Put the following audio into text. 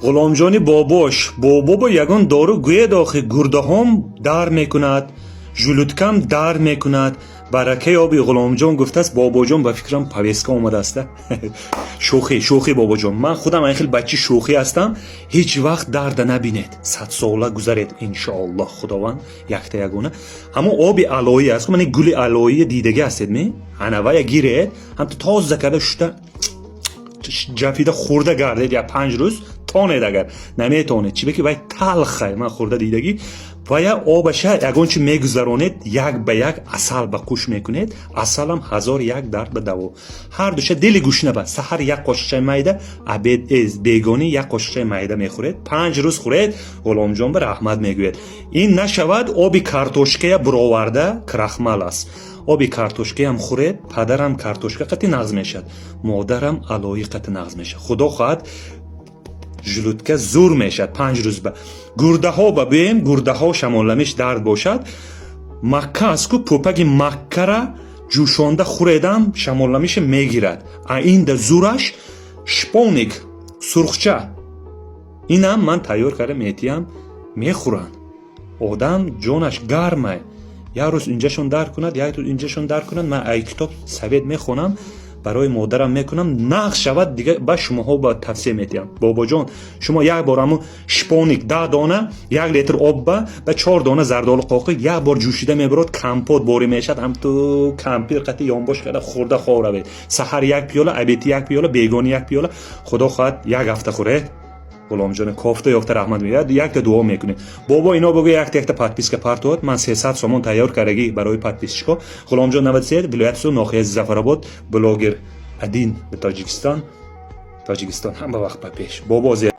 غلامجانی باباش بابا یگان دارو گوید آخه گرده هم در میکند، ژلوتکم در میکند. برکه آبی غلامجان گفته است بابا جان به فکرم پویسکا اومده است. شوخی بابا جان، من خودم این خیلی بچه شوخی هستم. هیچ وقت درد نبینید، 100 ساله گذرید ان شاء الله خداوند یکتا یگانه. همون آبی علایی است، من گل علایی دیدگی هستید می انوای گیرید هم تازه کرده شده جفیده خورده گردید یا 5 روز تانید، اگر نمیتونه چی بگی باید تلخه. من خورده دیدگی و یا آبش یگان چی میگذرونید یک به یک اصل به قوش میکنید. اصل هم 1001 درد به دوا. هر دوشه دل گوش نبد. سحر یک قاشق میده، عبید از بیگانی یک قاشق میده میخورید. 5 روز خورید غلامجان به رحمت میگوید. این نشود آبی کارتوشکه برآورده کرخمل است. آبی کارتوشکه هم خورید، پدرم کارتوشکه قطعی نغز میشد، مادرم علایی قطعی نغز میشد. خدا خواهد ژلوتکه زور میشد 5 روز به گرده ها ببین، گرده ها شمالمیش درد باشد. مکه است که پوپک مکه را جوشانده خوریدم شمالمیش میگیرد. این در زورش شپونیک سرخچه اینم من تیار کرده میتیم میخورن. آدم جانش گرمه، یک روز اینجاشون در کند، یک روز اینجاشون در کند. من ای کتاب سوید میخونم برای مادرم میکنم، نقش شود دیگه به شماها با تفسیر میتیم. بابا جان شما یک بار همون شپونیک 10 دانه 1 لیتر آب به 4 دانه زردآلو قاقی یک بار جوشیده میبرد، کمپوت باری میشد. هم تو کمپیر قطعی یانباش کرده خورده خواره بید. سحر 1 پیاله، عبیتی 1 پیاله، بیگانی 1 پیاله. خدا خواهد 1 هفته خوره غلامجان کافته یافته رحمت میاد. یک تا دعا میکنه بابا اینا بگو یک تا پادپیس که پارتوت من 300 سومون تیار کردگی برای پادپیسشکو. غلامجان 93 ولایت سو ناحیه ظفرآباد، بلاگر ادین به تاجیکستان هم به وقت پیش بابا